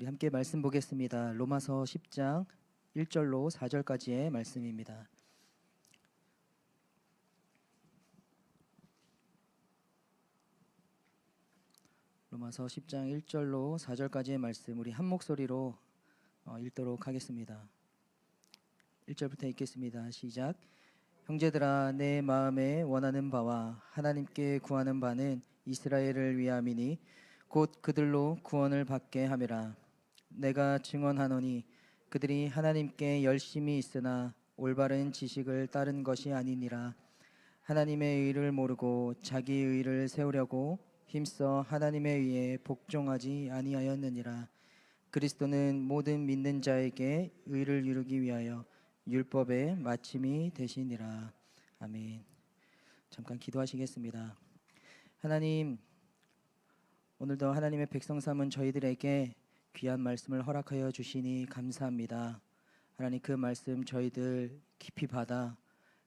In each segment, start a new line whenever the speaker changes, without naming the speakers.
우리 함께 말씀 보겠습니다. 로마서 10장 1절로 4절까지의 말씀입니다. 로마서 10장 1절로 4절까지의 말씀 우리 한 목소리로 읽도록 하겠습니다. 1절부터 읽겠습니다. 시작. 형제들아, 내 마음에 원하는 바와 하나님께 구하는 바는 이스라엘을 위함이니 곧 그들로 구원을 받게 함이라. 내가 증언하노니 그들이 하나님께 열심히 있으나 올바른 지식을 따른 것이 아니니라. 하나님의 의를 모르고 자기 의를 세우려고 힘써 하나님의 의에 복종하지 아니하였느니라. 그리스도는 모든 믿는 자에게 의를 이루기 위하여 율법의 마침이 되시니라. 아멘. 잠깐 기도하시겠습니다. 하나님, 오늘도 하나님의 백성 삼은 저희들에게 귀한 말씀을 허락하여 주시니 감사합니다. 하나님, 그 말씀 저희들 깊이 받아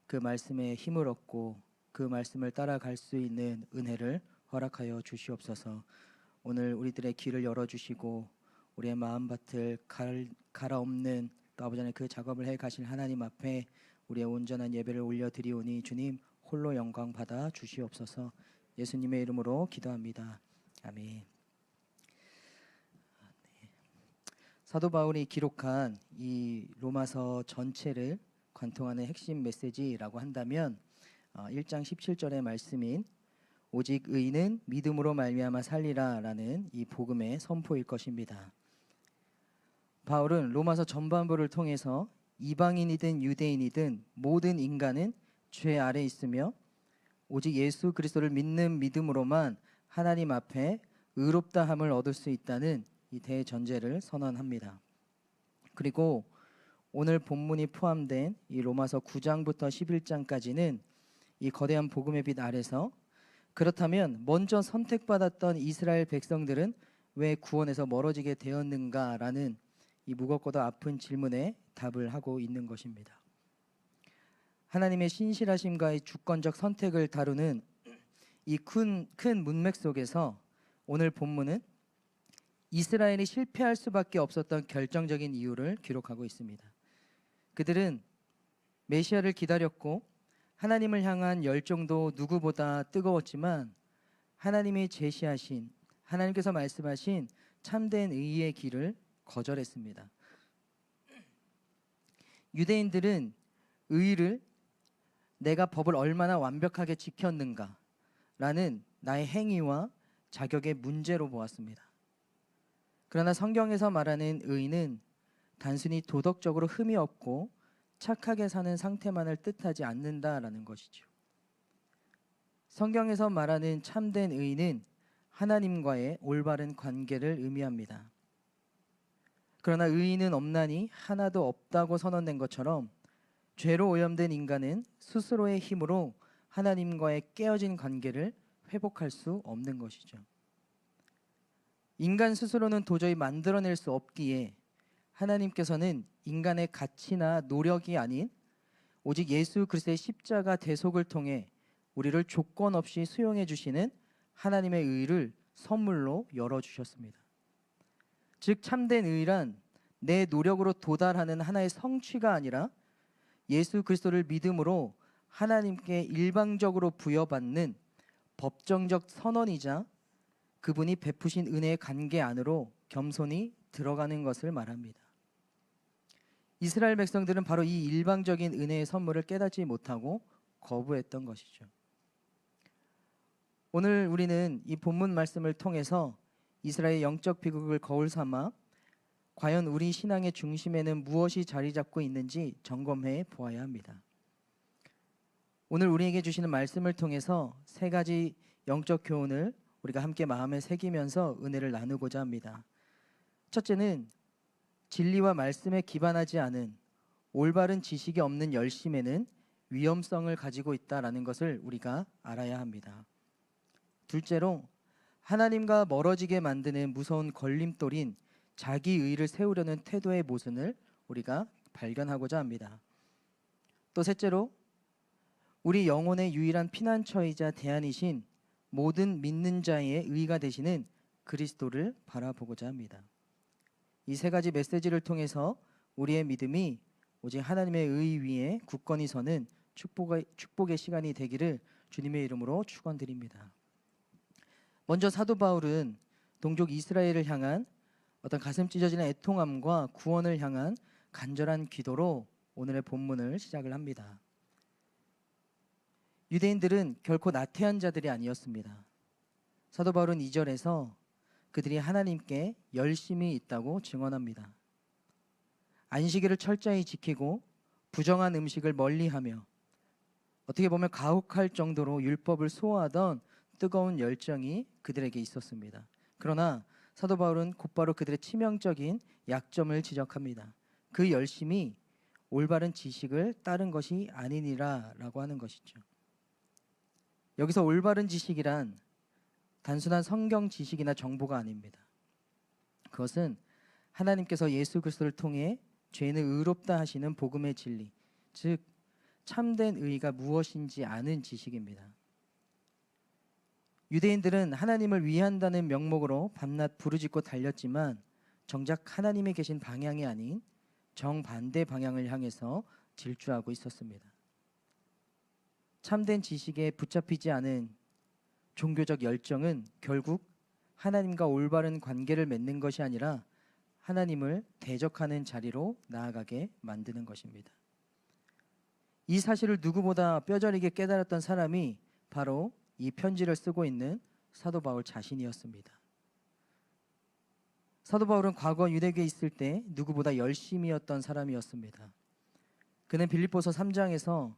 그 말씀에 힘을 얻고 그 말씀을 따라갈 수 있는 은혜를 허락하여 주시옵소서. 오늘 우리들의 길을 열어주시고 우리의 마음밭을 갈아엎는 또 아버지 하나님 그 작업을 해 가실 하나님 앞에 우리의 온전한 예배를 올려드리오니 주님 홀로 영광 받아 주시옵소서. 예수님의 이름으로 기도합니다. 아멘. 사도 바울이 기록한 이 로마서 전체를 관통하는 핵심 메시지라고 한다면 1장 17절의 말씀인 오직 의인은 믿음으로 말미암아 살리라 라는 이 복음의 선포일 것입니다. 바울은 로마서 전반부를 통해서 이방인이든 유대인이든 모든 인간은 죄 아래 있으며 오직 예수 그리스도를 믿는 믿음으로만 하나님 앞에 의롭다함을 얻을 수 있다는 이 대전제를 선언합니다. 그리고 오늘 본문이 포함된 이 로마서 9장부터 11장까지는 이 거대한 복음의 빛 아래서 그렇다면 먼저 선택받았던 이스라엘 백성들은 왜 구원에서 멀어지게 되었는가라는 이 무겁고도 아픈 질문에 답을 하고 있는 것입니다. 하나님의 신실하심과의 주권적 선택을 다루는 이 큰 문맥 속에서 오늘 본문은 이스라엘이 실패할 수밖에 없었던 결정적인 이유를 기록하고 있습니다. 그들은 메시아를 기다렸고 하나님을 향한 열정도 누구보다 뜨거웠지만 하나님이 제시하신, 하나님께서 말씀하신 참된 의의 길을 거절했습니다. 유대인들은 의를 내가 법을 얼마나 완벽하게 지켰는가 라는 나의 행위와 자격의 문제로 보았습니다. 그러나 성경에서 말하는 의는 단순히 도덕적으로 흠이 없고 착하게 사는 상태만을 뜻하지 않는다라는 것이죠. 성경에서 말하는 참된 의는 하나님과의 올바른 관계를 의미합니다. 그러나 의인은 없나니 하나도 없다고 선언된 것처럼 죄로 오염된 인간은 스스로의 힘으로 하나님과의 깨어진 관계를 회복할 수 없는 것이죠. 인간 스스로는 도저히 만들어낼 수 없기에 하나님께서는 인간의 가치나 노력이 아닌 오직 예수 그리스도의 십자가 대속을 통해 우리를 조건 없이 수용해 주시는 하나님의 의를 선물로 열어주셨습니다. 즉 참된 의란 내 노력으로 도달하는 하나의 성취가 아니라 예수 그리스도를 믿음으로 하나님께 일방적으로 부여받는 법정적 선언이자 그분이 베푸신 은혜의 관계 안으로 겸손히 들어가는 것을 말합니다. 이스라엘 백성들은 바로 이 일방적인 은혜의 선물을 깨닫지 못하고 거부했던 것이죠. 오늘 우리는 이 본문 말씀을 통해서 이스라엘의 영적 비극을 거울 삼아 과연 우리 신앙의 중심에는 무엇이 자리 잡고 있는지 점검해 보아야 합니다. 오늘 우리에게 주시는 말씀을 통해서 세 가지 영적 교훈을 우리가 함께 마음에 새기면서 은혜를 나누고자 합니다. 첫째는 진리와 말씀에 기반하지 않은 올바른 지식이 없는 열심에는 위험성을 가지고 있다라는 것을 우리가 알아야 합니다. 둘째로 하나님과 멀어지게 만드는 무서운 걸림돌인 자기 의를 세우려는 태도의 모순을 우리가 발견하고자 합니다. 또 셋째로 우리 영혼의 유일한 피난처이자 대안이신 모든 믿는 자의 의가 되시는 그리스도를 바라보고자 합니다. 이 세 가지 메시지를 통해서 우리의 믿음이 오직 하나님의 의 위에 굳건히 서는 축복의 시간이 되기를 주님의 이름으로 축원드립니다. 먼저 사도 바울은 동족 이스라엘을 향한 어떤 가슴 찢어지는 애통함과 구원을 향한 간절한 기도로 오늘의 본문을 시작을 합니다. 유대인들은 결코 나태한 자들이 아니었습니다. 사도 바울은 2절에서 그들이 하나님께 열심히 있다고 증언합니다. 안식일을 철저히 지키고 부정한 음식을 멀리하며 어떻게 보면 가혹할 정도로 율법을 소화하던 뜨거운 열정이 그들에게 있었습니다. 그러나 사도 바울은 곧바로 그들의 치명적인 약점을 지적합니다. 그 열심이 올바른 지식을 따른 것이 아니니라 라고 하는 것이죠. 여기서 올바른 지식이란 단순한 성경 지식이나 정보가 아닙니다. 그것은 하나님께서 예수 그리스도를 통해 죄인을 의롭다 하시는 복음의 진리, 즉 참된 의가 무엇인지 아는 지식입니다. 유대인들은 하나님을 위한다는 명목으로 밤낮 부르짖고 달렸지만 정작 하나님이 계신 방향이 아닌 정반대 방향을 향해서 질주하고 있었습니다. 참된 지식에 붙잡히지 않은 종교적 열정은 결국 하나님과 올바른 관계를 맺는 것이 아니라 하나님을 대적하는 자리로 나아가게 만드는 것입니다. 이 사실을 누구보다 뼈저리게 깨달았던 사람이 바로 이 편지를 쓰고 있는 사도 바울 자신이었습니다. 사도 바울은 과거 유대교에 있을 때 누구보다 열심이었던 사람이었습니다. 그는 빌립보서 3장에서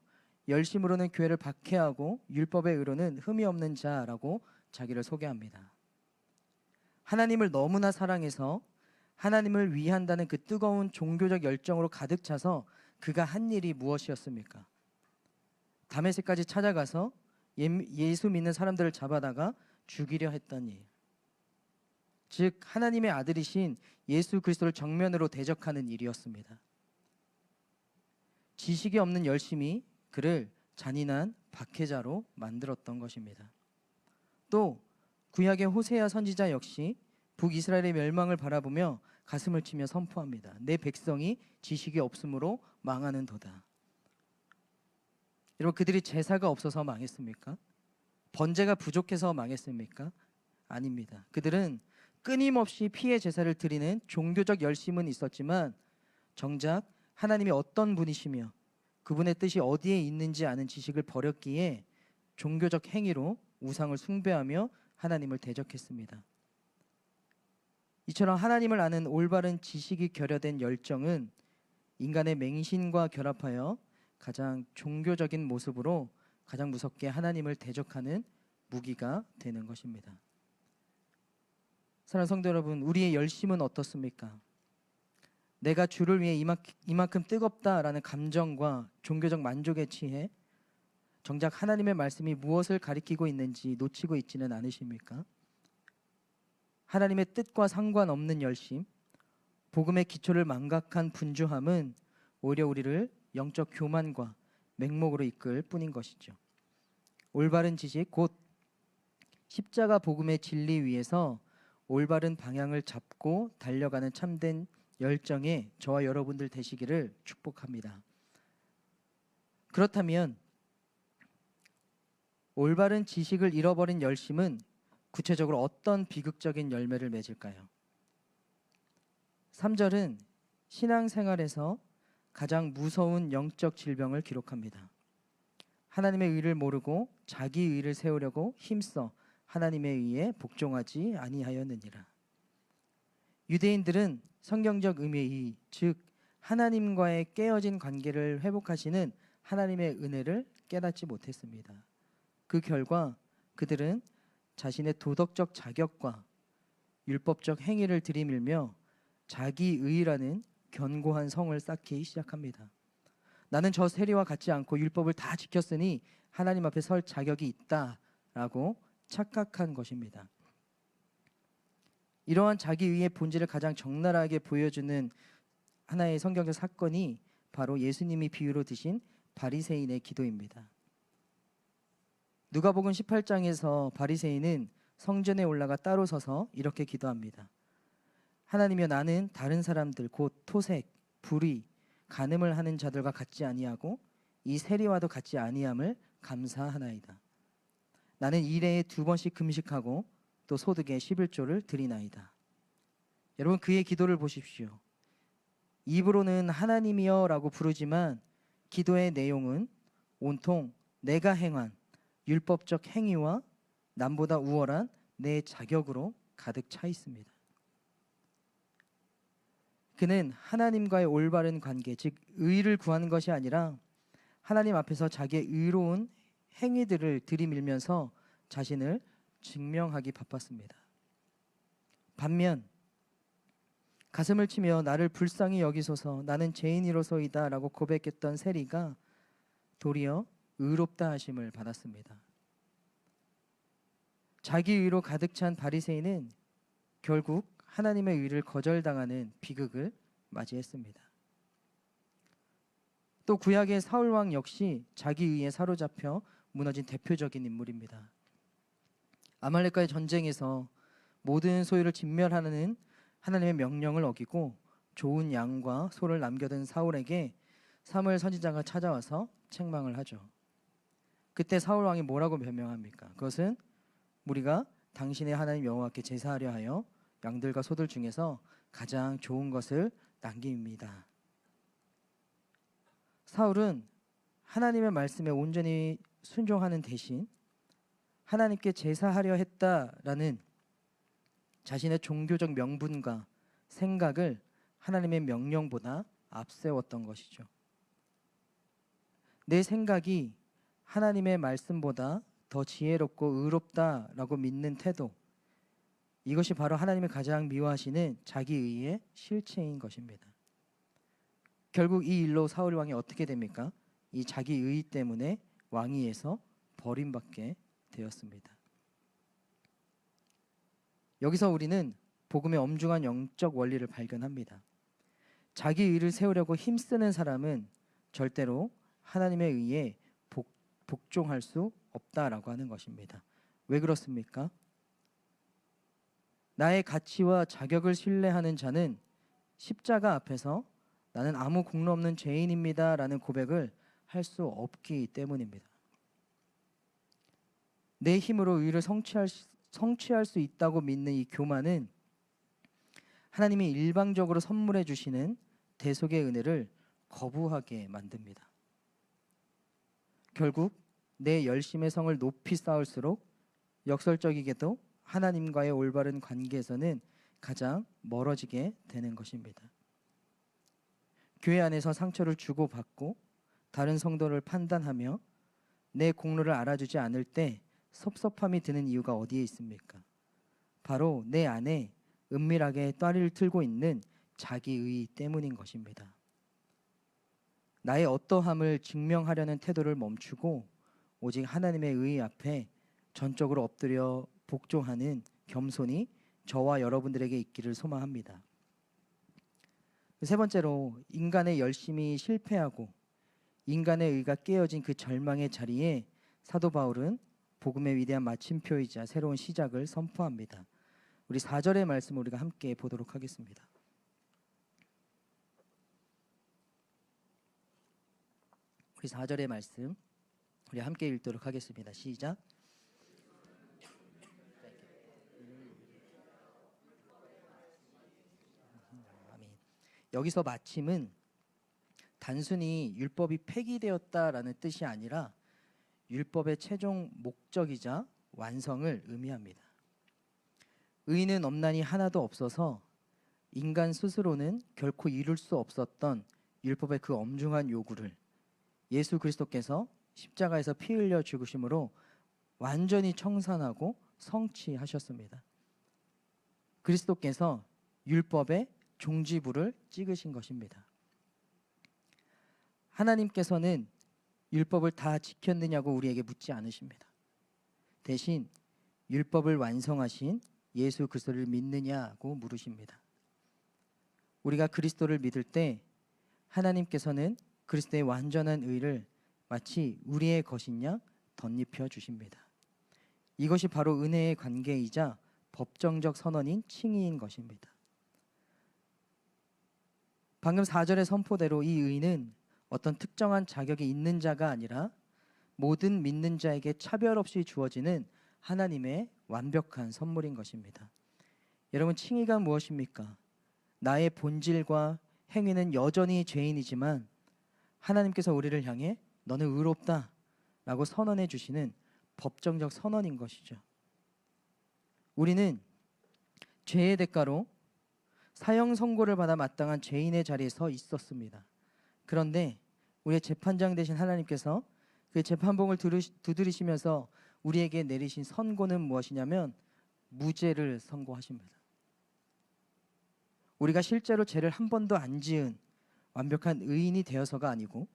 열심으로는 교회를 박해하고 율법의 의로는 흠이 없는 자라고 자기를 소개합니다. 하나님을 너무나 사랑해서 하나님을 위한다는 그 뜨거운 종교적 열정으로 가득 차서 그가 한 일이 무엇이었습니까? 다메섹까지 찾아가서 예수 믿는 사람들을 잡아다가 죽이려 했던 일, 즉 하나님의 아들이신 예수 그리스도를 정면으로 대적하는 일이었습니다. 지식이 없는 열심이 그를 잔인한 박해자로 만들었던 것입니다. 또 구약의 호세아 선지자 역시 북이스라엘의 멸망을 바라보며 가슴을 치며 선포합니다. 내 백성이 지식이 없으므로 망하는 도다. 여러분, 그들이 제사가 없어서 망했습니까? 번제가 부족해서 망했습니까? 아닙니다. 그들은 끊임없이 피의 제사를 드리는 종교적 열심은 있었지만 정작 하나님이 어떤 분이시며 그분의 뜻이 어디에 있는지 아는 지식을 버렸기에 종교적 행위로 우상을 숭배하며 하나님을 대적했습니다. 이처럼 하나님을 아는 올바른 지식이 결여된 열정은 인간의 맹신과 결합하여 가장 종교적인 모습으로 가장 무섭게 하나님을 대적하는 무기가 되는 것입니다. 사랑하는 성도 여러분, 우리의 열심은 어떻습니까? 내가 주를 위해 이만큼 뜨겁다라는 감정과 종교적 만족에 취해 정작 하나님의 말씀이 무엇을 가리키고 있는지 놓치고 있지는 않으십니까? 하나님의 뜻과 상관없는 열심, 복음의 기초를 망각한 분주함은 오히려 우리를 영적 교만과 맹목으로 이끌 뿐인 것이죠. 올바른 지식, 곧 십자가 복음의 진리 위에서 올바른 방향을 잡고 달려가는 참된 열정에 저와 여러분들 되시기를 축복합니다. 그렇다면 올바른 지식을 잃어버린 열심은 구체적으로 어떤 비극적인 열매를 맺을까요? 3절은 신앙생활에서 가장 무서운 영적 질병을 기록합니다. 하나님의 의를 모르고 자기 의를 세우려고 힘써 하나님의 의에 복종하지 아니하였느니라. 유대인들은 성경적 의미의 의, 즉 하나님과의 깨어진 관계를 회복하시는 하나님의 은혜를 깨닫지 못했습니다. 그 결과 그들은 자신의 도덕적 자격과 율법적 행위를 들이밀며 자기의라는 견고한 성을 쌓기 시작합니다. 나는 저 세리와 같지 않고 율법을 다 지켰으니 하나님 앞에 설 자격이 있다라고 착각한 것입니다. 이러한 자기의의 본질을 가장 적나라하게 보여주는 하나의 성경적 사건이 바로 예수님이 비유로 드신 바리새인의 기도입니다. 누가복음 18장에서 바리새인은 성전에 올라가 따로 서서 이렇게 기도합니다. 하나님이여 나는 다른 사람들 곧 토색, 불의, 간음을 하는 자들과 같지 아니하고 이 세리와도 같지 아니함을 감사하나이다. 나는 일해에 2번씩 금식하고 또 소득의 11조를 드리나이다. 여러분 그의 기도를 보십시오. 입으로는 하나님이여 라고 부르지만 기도의 내용은 온통 내가 행한 율법적 행위와 남보다 우월한 내 자격으로 가득 차 있습니다. 그는 하나님과의 올바른 관계, 즉 의를 구하는 것이 아니라 하나님 앞에서 자기의 의로운 행위들을 들이밀면서 자신을 증명하기 바빴습니다. 반면 가슴을 치며 나를 불쌍히 여기소서 나는 죄인이로소이다 라고 고백했던 세리가 도리어 의롭다 하심을 받았습니다. 자기 의로 가득 찬 바리새인은 결국 하나님의 의를 거절당하는 비극을 맞이했습니다. 또 구약의 사울 왕 역시 자기 의에 사로잡혀 무너진 대표적인 인물입니다. 아말렉과의 전쟁에서 모든 소유를 진멸하는 하나님의 명령을 어기고 좋은 양과 소를 남겨둔 사울에게 사무엘 선지자가 찾아와서 책망을 하죠. 그때 사울 왕이 뭐라고 변명합니까? 그것은 우리가 당신의 하나님 여호와께 제사하려 하여 양들과 소들 중에서 가장 좋은 것을 남깁니다. 사울은 하나님의 말씀에 온전히 순종하는 대신 하나님께 제사하려 했다라는 자신의 종교적 명분과 생각을 하나님의 명령보다 앞세웠던 것이죠. 내 생각이 하나님의 말씀보다 더 지혜롭고 의롭다라고 믿는 태도, 이것이 바로 하나님이 가장 미워하시는 자기의의 실체인 것입니다. 결국 이 일로 사울 왕이 어떻게 됩니까? 이 자기의 때문에 왕위에서 버림받게 되었습니다. 여기서 우리는 복음의 엄중한 영적 원리를 발견합니다. 자기 의를 세우려고 힘쓰는 사람은 절대로 하나님의 의에 복종할 수 없다라고 하는 것입니다. 왜 그렇습니까? 나의 가치와 자격을 신뢰하는 자는 십자가 앞에서 나는 아무 공로 없는 죄인입니다 라는 고백을 할 수 없기 때문입니다. 내 힘으로 의를 성취할 수 있다고 믿는 이 교만은 하나님이 일방적으로 선물해 주시는 대속의 은혜를 거부하게 만듭니다. 결국 내 열심의 성을 높이 쌓을수록 역설적이게도 하나님과의 올바른 관계에서는 가장 멀어지게 되는 것입니다. 교회 안에서 상처를 주고받고 다른 성도를 판단하며 내 공로를 알아주지 않을 때 섭섭함이 드는 이유가 어디에 있습니까? 바로 내 안에 은밀하게 따리를 틀고 있는 자기의 때문인 것입니다. 나의 어떠함을 증명하려는 태도를 멈추고 오직 하나님의 의 앞에 전적으로 엎드려 복종하는 겸손이 저와 여러분들에게 있기를 소망합니다. 세 번째로 인간의 열심이 실패하고 인간의 의가 깨어진 그 절망의 자리에 사도 바울은 복음의 위대한 마침표이자 새로운 시작을 선포합니다. 우리 4절의 말씀을 우리가 함께 보도록 하겠습니다. 우리 4절의 말씀 우리 함께 읽도록 하겠습니다. 시작. 아멘. 여기서 마침은 단순히 율법이 폐기되었다라는 뜻이 아니라 율법의 최종 목적이자 완성을 의미합니다. 의는 없나니 하나도 없어서 인간 스스로는 결코 이룰 수 없었던 율법의 그 엄중한 요구를 예수 그리스도께서 십자가에서 피 흘려 죽으심으로 완전히 청산하고 성취하셨습니다. 그리스도께서 율법의 종지부를 찍으신 것입니다. 하나님께서는 율법을 다 지켰느냐고 우리에게 묻지 않으십니다. 대신 율법을 완성하신 예수 그리스도를 믿느냐고 물으십니다. 우리가 그리스도를 믿을 때 하나님께서는 그리스도의 완전한 의를 마치 우리의 것인 양 덧입혀 주십니다. 이것이 바로 은혜의 관계이자 법정적 선언인 칭의인 것입니다. 방금 4절의 선포대로 이 의는 어떤 특정한 자격이 있는 자가 아니라 모든 믿는 자에게 차별 없이 주어지는 하나님의 완벽한 선물인 것입니다. 여러분, 칭의가 무엇입니까? 나의 본질과 행위는 여전히 죄인이지만 하나님께서 우리를 향해 너는 의롭다 라고 선언해 주시는 법정적 선언인 것이죠. 우리는 죄의 대가로 사형 선고를 받아 마땅한 죄인의 자리에 서 있었습니다. 그런데 우리의 재판장 되신 하나님께서 그 재판봉을 두드리시면서 우리에게 내리신 선고는 무엇이냐면 무죄를 선고하십니다. 우리가 실제로 죄를 한 번도 안 지은 완벽한 의인이 되어서가 아니고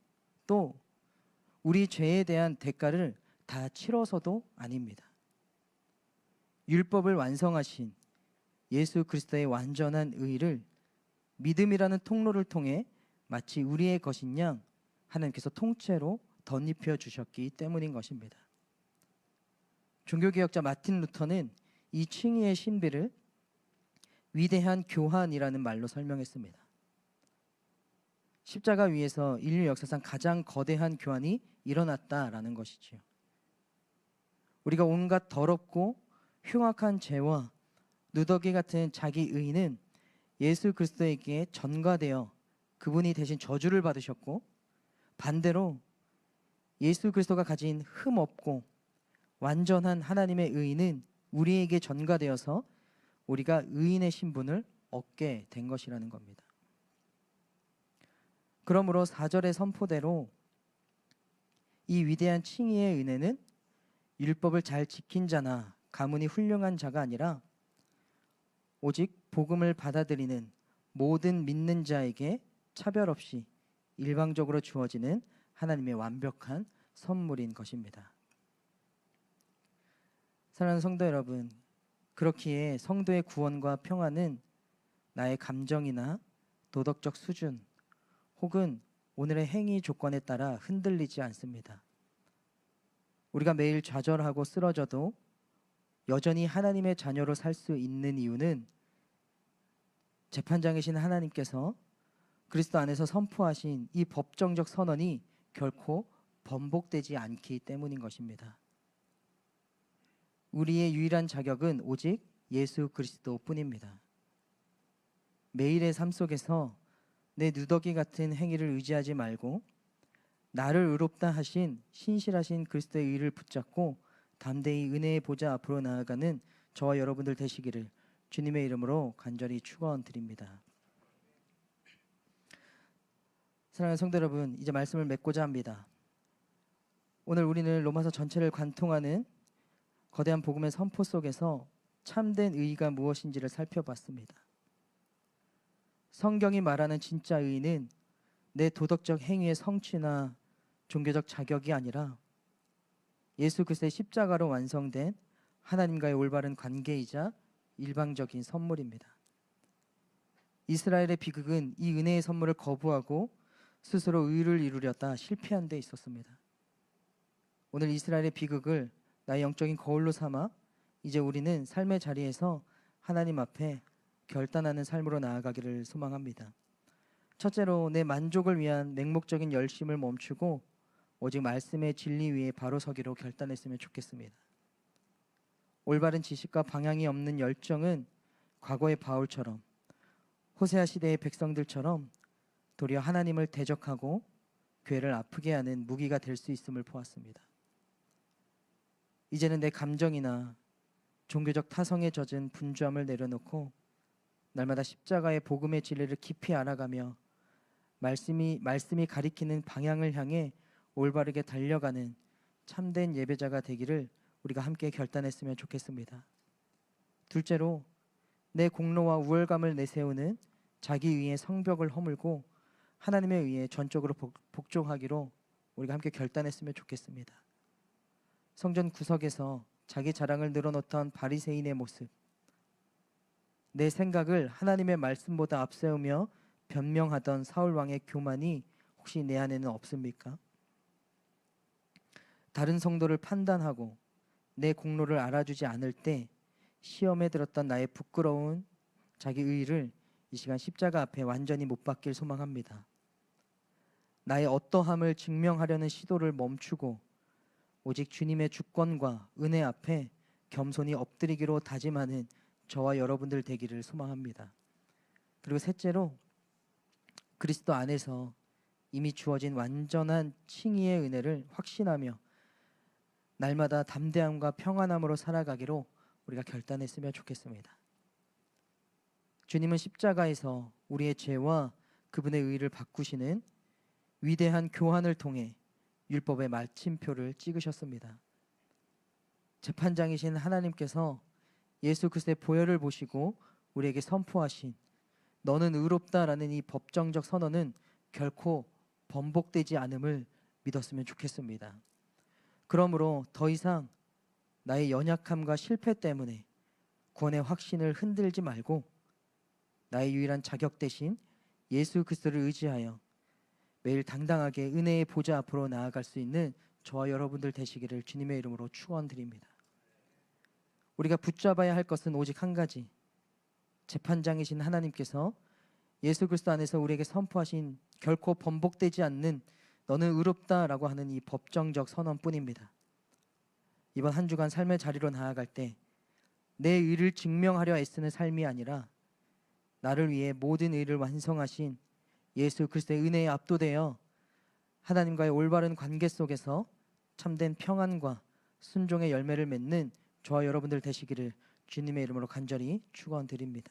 또 우리 죄에 대한 대가를 다 치러서도 아닙니다. 율법을 완성하신 예수 그리스도의 완전한 의를 믿음이라는 통로를 통해 마치 우리의 것인 양 하나님께서 통째로 덧입혀 주셨기 때문인 것입니다. 종교개혁자 마틴 루터는 이 칭의의 신비를 위대한 교환이라는 말로 설명했습니다. 십자가 위에서 인류 역사상 가장 거대한 교환이 일어났다라는 것이지요. 우리가 온갖 더럽고 흉악한 죄와 누더기 같은 자기 의는 예수 그리스도에게 전가되어 그분이 대신 저주를 받으셨고, 반대로 예수 그리스도가 가진 흠 없고 완전한 하나님의 의는 우리에게 전가되어서 우리가 의인의 신분을 얻게 된 것이라는 겁니다. 그러므로 4절의 선포대로 이 위대한 칭의의 은혜는 율법을 잘 지킨 자나 가문이 훌륭한 자가 아니라 오직 복음을 받아들이는 모든 믿는 자에게 차별 없이 일방적으로 주어지는 하나님의 완벽한 선물인 것입니다. 사랑하는 성도 여러분, 그렇기에 성도의 구원과 평안은 나의 감정이나 도덕적 수준 혹은 오늘의 행위 조건에 따라 흔들리지 않습니다. 우리가 매일 좌절하고 쓰러져도 여전히 하나님의 자녀로 살 수 있는 이유는 재판장이신 하나님께서 그리스도 안에서 선포하신 이 법정적 선언이 결코 번복되지 않기 때문인 것입니다. 우리의 유일한 자격은 오직 예수 그리스도뿐입니다. 매일의 삶 속에서 내 누더기 같은 행위를 의지하지 말고 나를 의롭다 하신 신실하신 그리스도의 의를 붙잡고 담대히 은혜의 보좌 앞으로 나아가는 저와 여러분들 되시기를 주님의 이름으로 간절히 축원드립니다. 사랑하는 성도 여러분, 이제 말씀을 맺고자 합니다. 오늘 우리는 로마서 전체를 관통하는 거대한 복음의 선포 속에서 참된 의의가 무엇인지를 살펴봤습니다. 성경이 말하는 진짜 의의는 내 도덕적 행위의 성취나 종교적 자격이 아니라 예수 그리스도의 십자가로 완성된 하나님과의 올바른 관계이자 일방적인 선물입니다. 이스라엘의 비극은 이 은혜의 선물을 거부하고 스스로 의를 이루려다 실패한 데 있었습니다. 오늘 이스라엘의 비극을 나의 영적인 거울로 삼아 이제 우리는 삶의 자리에서 하나님 앞에 결단하는 삶으로 나아가기를 소망합니다. 첫째로, 내 만족을 위한 맹목적인 열심을 멈추고 오직 말씀의 진리 위에 바로 서기로 결단했으면 좋겠습니다. 올바른 지식과 방향이 없는 열정은 과거의 바울처럼 호세아 시대의 백성들처럼 도리어 하나님을 대적하고 교회를 아프게 하는 무기가 될 수 있음을 보았습니다. 이제는 내 감정이나 종교적 타성에 젖은 분주함을 내려놓고 날마다 십자가의 복음의 진리를 깊이 알아가며 말씀이 가리키는 방향을 향해 올바르게 달려가는 참된 예배자가 되기를 우리가 함께 결단했으면 좋겠습니다. 둘째로, 내 공로와 우월감을 내세우는 자기 위의 성벽을 허물고 하나님의 의에 전적으로 복종하기로 우리가 함께 결단했으면 좋겠습니다. 성전 구석에서 자기 자랑을 늘어놓던 바리새인의 모습, 내 생각을 하나님의 말씀보다 앞세우며 변명하던 사울 왕의 교만이 혹시 내 안에는 없습니까? 다른 성도를 판단하고 내 공로를 알아주지 않을 때 시험에 들었던 나의 부끄러운 자기 의의를 이 시간 십자가 앞에 완전히 못 박길 소망합니다. 나의 어떠함을 증명하려는 시도를 멈추고 오직 주님의 주권과 은혜 앞에 겸손히 엎드리기로 다짐하는 저와 여러분들 되기를 소망합니다. 그리고 셋째로, 그리스도 안에서 이미 주어진 완전한 칭의의 은혜를 확신하며 날마다 담대함과 평안함으로 살아가기로 우리가 결단했으면 좋겠습니다. 주님은 십자가에서 우리의 죄와 그분의 의를 바꾸시는 위대한 교환을 통해 율법의 마침표를 찍으셨습니다. 재판장이신 하나님께서 예수 그리스도의 보혈을 보시고 우리에게 선포하신 너는 의롭다라는 이 법정적 선언은 결코 번복되지 않음을 믿었으면 좋겠습니다. 그러므로 더 이상 나의 연약함과 실패 때문에 구원의 확신을 흔들지 말고 나의 유일한 자격 대신 예수 그리스도를 의지하여 매일 당당하게 은혜의 보좌 앞으로 나아갈 수 있는 저와 여러분들 되시기를 주님의 이름으로 축원드립니다. 우리가 붙잡아야 할 것은 오직 한 가지, 재판장이신 하나님께서 예수 그리스도 안에서 우리에게 선포하신 결코 번복되지 않는 너는 의롭다라고 하는 이 법정적 선언뿐입니다. 이번 한 주간 삶의 자리로 나아갈 때 내 의를 증명하려 애쓰는 삶이 아니라 나를 위해 모든 의를 완성하신 예수 그리스도의 은혜에 압도되어 하나님과의 올바른 관계 속에서 참된 평안과 순종의 열매를 맺는 저와 여러분들 되시기를 주님의 이름으로 간절히 축원드립니다.